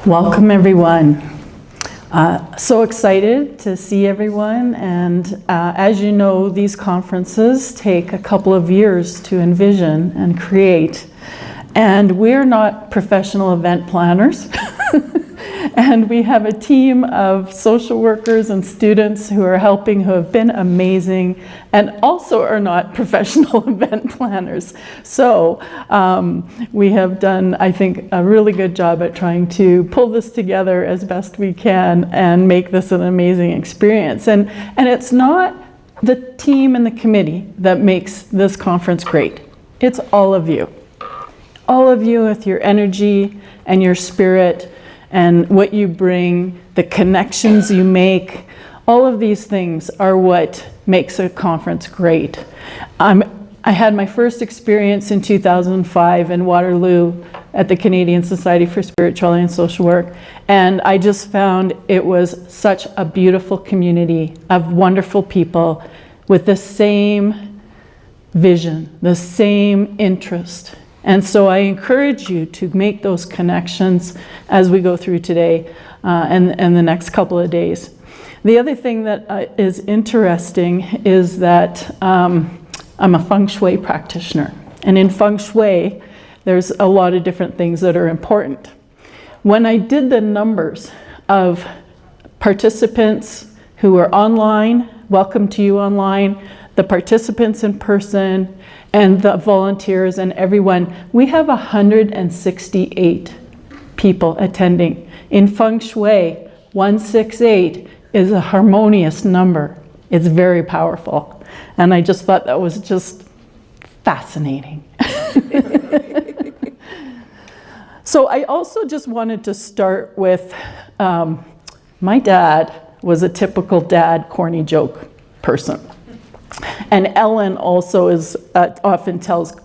Welcome everyone. So excited to see everyone, and as you know, these conferences take a couple of years to envision and create, and we're not professional event planners. And we have a team of social workers and students who are helping, who have been amazing, and also are not professional event planners. So we have done, I think, a really good job at trying to pull this together as best we can and make this an amazing experience. And it's not the team and the committee that makes this conference great. It's all of you. All of you with your energy and your spirit and what you bring, the connections you make, all of these things are what makes a conference great. I had my first experience in 2005 in Waterloo at the Canadian Society for Spirituality and Social Work, and I just found it was such a beautiful community of wonderful people with the same vision, the same interest. And so I encourage you to make those connections as we go through today and the next couple of days. The other thing that is interesting is that I'm a feng shui practitioner. And in feng shui, there's a lot of different things that are important. When I did the numbers of participants who were online, welcome to you online, the participants in person, and the volunteers and everyone, we have 168 people attending. In feng shui, 168 is a harmonious number. It's very powerful. And I just thought that was just fascinating. So I also just wanted to start with, my dad was a typical dad corny joke person. And Ellen also often tells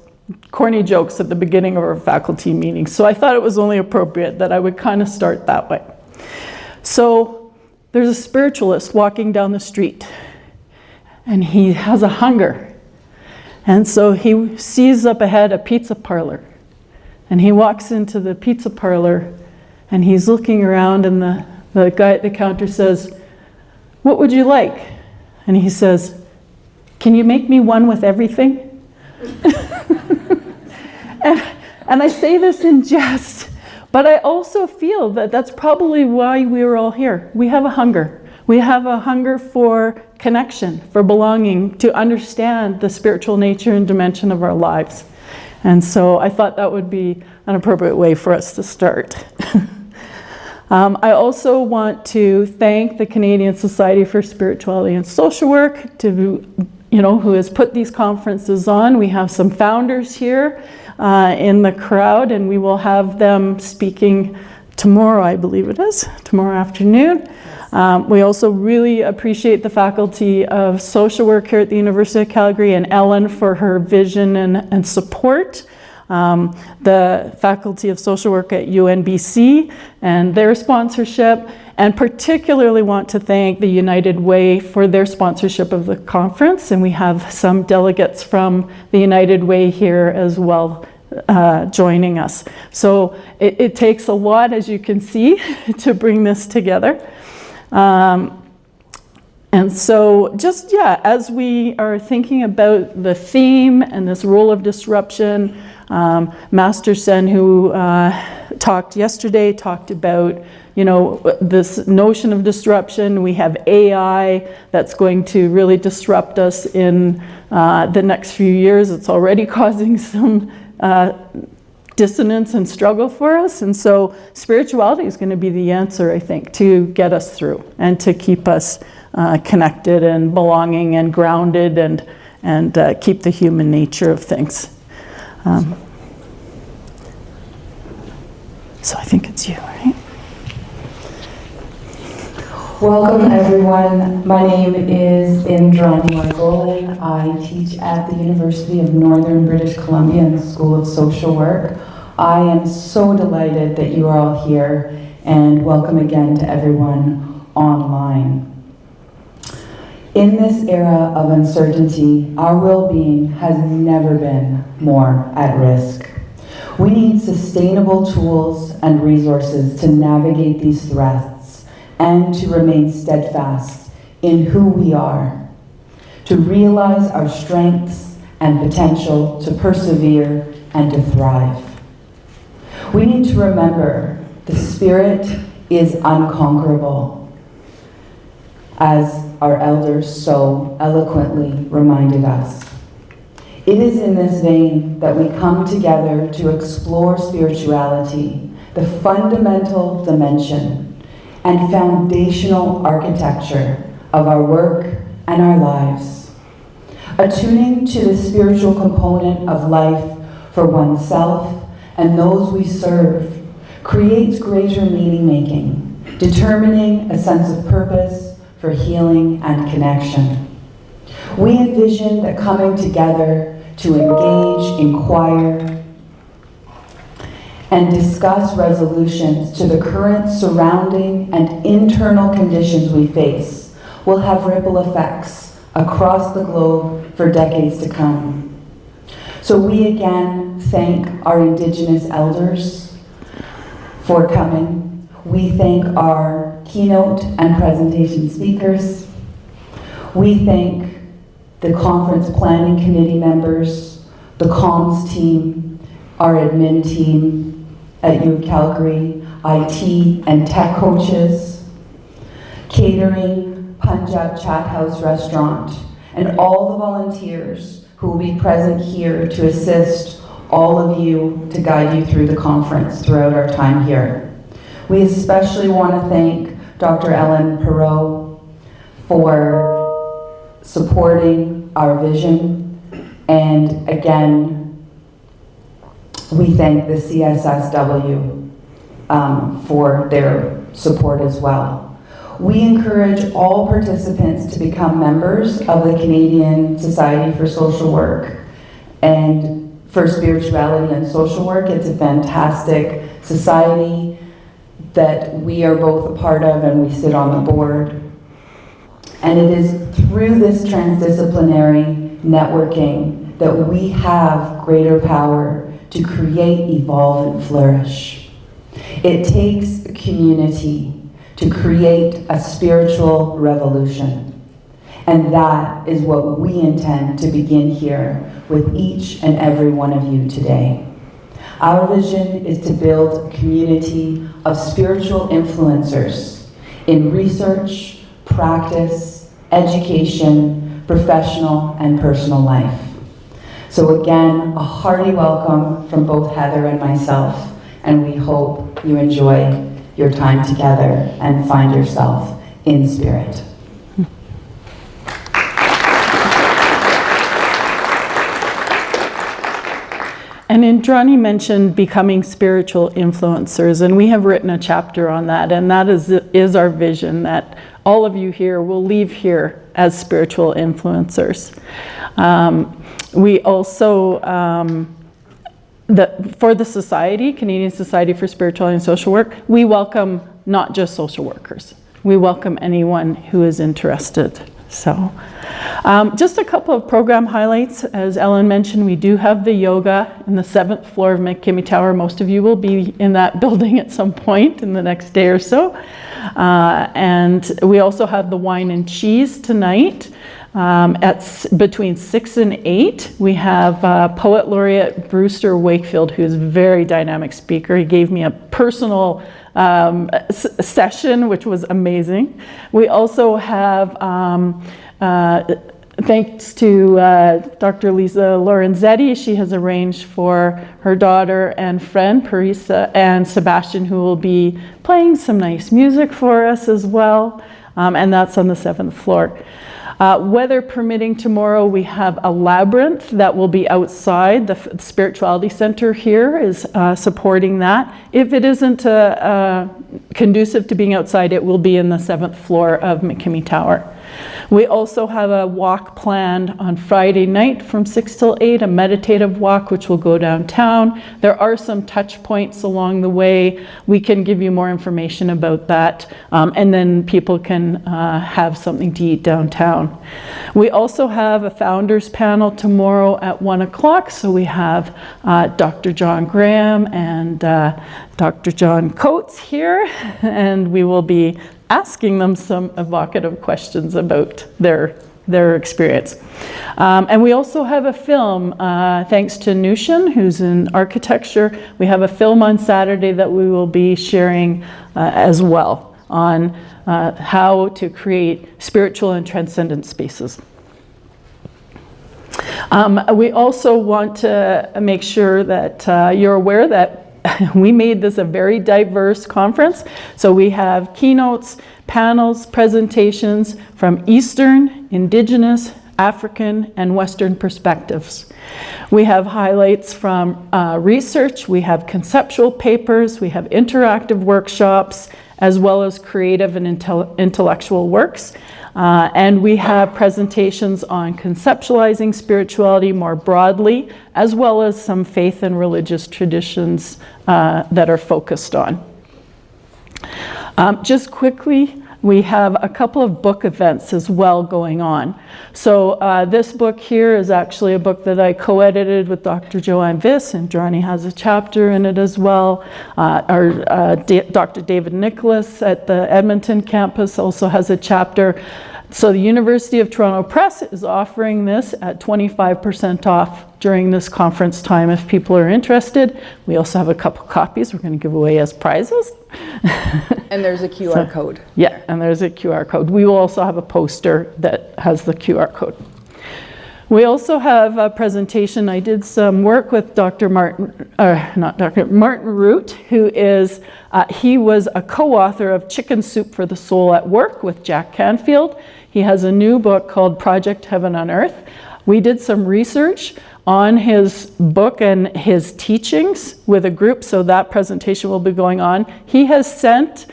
corny jokes at the beginning of our faculty meetings. So I thought it was only appropriate that I would kind of start that way. So there's a spiritualist walking down the street, and he has a hunger. And so he sees up ahead a pizza parlor. And he walks into the pizza parlor, and he's looking around, and the guy at the counter says, "What would you like?" And he says, "Can you make me one with everything?" and I say this in jest, but I also feel that that's probably why we are all here. We have a hunger. We have a hunger for connection, for belonging, to understand the spiritual nature and dimension of our lives. And so I thought that would be an appropriate way for us to start. I also want to thank the Canadian Society for Spirituality and Social Work, who has put these conferences on. We have some founders here in the crowd, and we will have them speaking tomorrow, I believe it is, tomorrow afternoon. We also really appreciate the Faculty of Social Work here at the University of Calgary and Ellen for her vision and support. The Faculty of Social Work at UNBC and their sponsorship, and particularly want to thank the United Way for their sponsorship of the conference. And we have some delegates from the United Way here as well joining us. So it takes a lot, as you can see, to bring this together. And so just, as we are thinking about the theme and this role of disruption, Master Sen, who talked yesterday, talked about, this notion of disruption. We have AI that's going to really disrupt us in the next few years. It's already causing some dissonance and struggle for us. And so spirituality is going to be the answer, I think, to get us through and to keep us connected and belonging and grounded and keep the human nature of things. So I think it's you, right? Welcome everyone. My name is Indrani Margolin. I teach at the University of Northern British Columbia in the School of Social Work. I am so delighted that you are all here, and welcome again to everyone online. In this era of uncertainty, our well-being has never been more at risk. We need sustainable tools and resources to navigate these threats and to remain steadfast in who we are, to realize our strengths and potential to persevere and to thrive. We need to remember the spirit is unconquerable, as our elders so eloquently reminded us. It is in this vein that we come together to explore spirituality, the fundamental dimension and foundational architecture of our work and our lives. Attuning to the spiritual component of life for oneself and those we serve creates greater meaning-making, determining a sense of purpose for healing and connection. We envision that coming together to engage, inquire, and discuss resolutions to the current surrounding and internal conditions we face will have ripple effects across the globe for decades to come. So we again thank our Indigenous elders for coming. We thank our keynote and presentation speakers. We thank the conference planning committee members, the comms team, our admin team at U of Calgary, IT and tech coaches, catering, Punjab Chat House Restaurant, and all the volunteers who will be present here to assist all of you to guide you through the conference throughout our time here. We especially want to thank Dr. Ellen Perot for supporting our vision, and again, we thank the CSSW for their support as well. We encourage all participants to become members of the Canadian Society for Social Work and for Spirituality and Social Work. It's a fantastic society that we are both a part of, and we sit on the board. And it is through this transdisciplinary networking that we have greater power to create, evolve, and flourish. It takes a community to create a spiritual revolution. And that is what we intend to begin here with each and every one of you today. Our vision is to build a community of spiritual influencers in research, practice, education, professional, and personal life. So again, a hearty welcome from both Heather and myself, and we hope you enjoy your time together and find yourself in spirit. And Indrani mentioned becoming spiritual influencers, and we have written a chapter on that, and that is our vision, that all of you here will leave here as spiritual influencers. We also, for the Society, Canadian Society for Spirituality and Social Work, we welcome not just social workers. We welcome anyone who is interested. So, just a couple of program highlights. As Ellen mentioned, we do have the yoga in the 7th floor of McKimmie Tower. Most of you will be in that building at some point in the next day or so. And we also have the wine and cheese tonight between 6 and 8. We have Poet Laureate Brewster Wakefield, who's a very dynamic speaker. He gave me a personal session, which was amazing. We also have, thanks to Dr. Lisa Lorenzetti, she has arranged for her daughter and friend, Parisa and Sebastian, who will be playing some nice music for us as well. And that's on the 7th floor. Weather permitting, tomorrow we have a labyrinth that will be outside. The Spirituality Center here is supporting that. If it isn't conducive to being outside, it will be in the 7th floor of McKimmie Tower. We also have a walk planned on Friday night from 6 till 8, a meditative walk which will go downtown. There are some touch points along the way. We can give you more information about that, and then people can have something to eat downtown. We also have a founders panel tomorrow at 1 o'clock, so we have Dr. John Graham and Dr. John Coates here, and we will be asking them some evocative questions about their experience. And we also have a film, thanks to Nushin, who's in architecture. We have a film on Saturday that we will be sharing as well on how to create spiritual and transcendent spaces. We also want to make sure that you're aware that we made this a very diverse conference. So we have keynotes, panels, presentations from Eastern, Indigenous, African, and Western perspectives. We have highlights from research, we have conceptual papers, we have interactive workshops, as well as creative and intellectual works. And we have presentations on conceptualizing spirituality more broadly, as well as some faith and religious traditions that are focused on. Just quickly, we have a couple of book events as well going on. So this book here is actually a book that I co-edited with Dr. Joanne Viss, and Indrani has a chapter in it as well. Dr. David Nicholas at the Edmonton campus also has a chapter. So the University of Toronto Press is offering this at 25% off during this conference time if people are interested. We also have a couple copies we're going to give away as prizes. And there's a QR code. Yeah, and there's a QR code. We will also have a poster that has the QR code. We also have a presentation. I did some work with Martin Root, who is, he was a co-author of Chicken Soup for the Soul at Work with Jack Canfield. He has a new book called Project Heaven on Earth. We did some research on his book and his teachings with a group, so that presentation will be going on. He has sent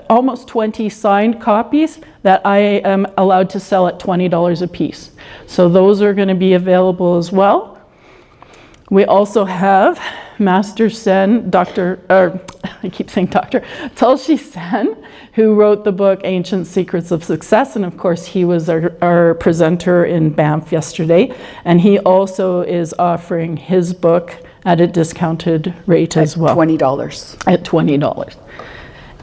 almost 20 signed copies that I am allowed to sell at $20 a piece. So those are going to be available as well. We also have Master Sen, I keep saying Dr. Tulsi Sen, who wrote the book Ancient Secrets of Success, and of course he was our presenter in Banff yesterday, and he also is offering his book at a discounted rate as well. $20. At $20.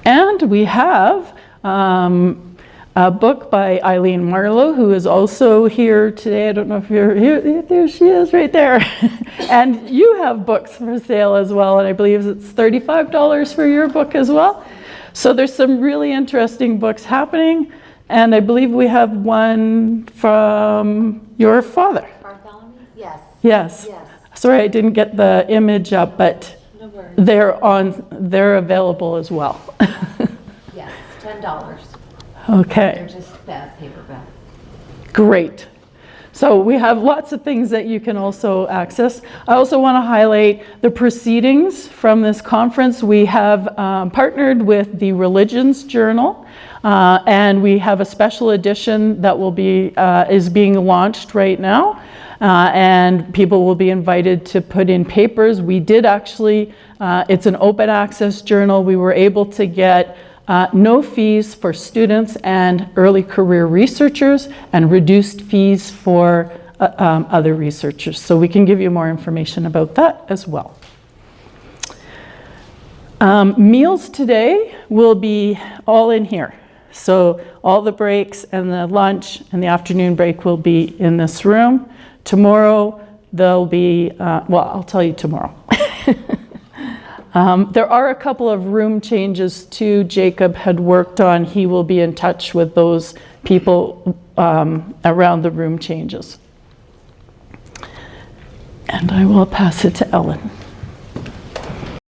And we have a book by Eileen Marlowe, who is also here today. I don't know if you're here. There she is right there. And you have books for sale as well, and I believe it's $35 for your book as well. So there's some really interesting books happening, and I believe we have one from your father. Bartholomew? Yes. Yes. Yes. Sorry, I didn't get the image up, but No worries. they're available as well. Yes, $10. Okay. They're just paperback. Great. So we have lots of things that you can also access. I also want to highlight the proceedings from this conference. We have partnered with the Religions Journal, and we have a special edition that will be is being launched right now, and people will be invited to put in papers. We did actually, it's an open access journal. We were able to get no fees for students and early career researchers, and reduced fees for other researchers. So we can give you more information about that as well. Meals today will be all in here. So all the breaks and the lunch and the afternoon break will be in this room. Tomorrow there'll be, well, I'll tell you tomorrow. There are a couple of room changes too Jacob had worked on. He will be in touch with those people around the room changes. And I will pass it to Ellen.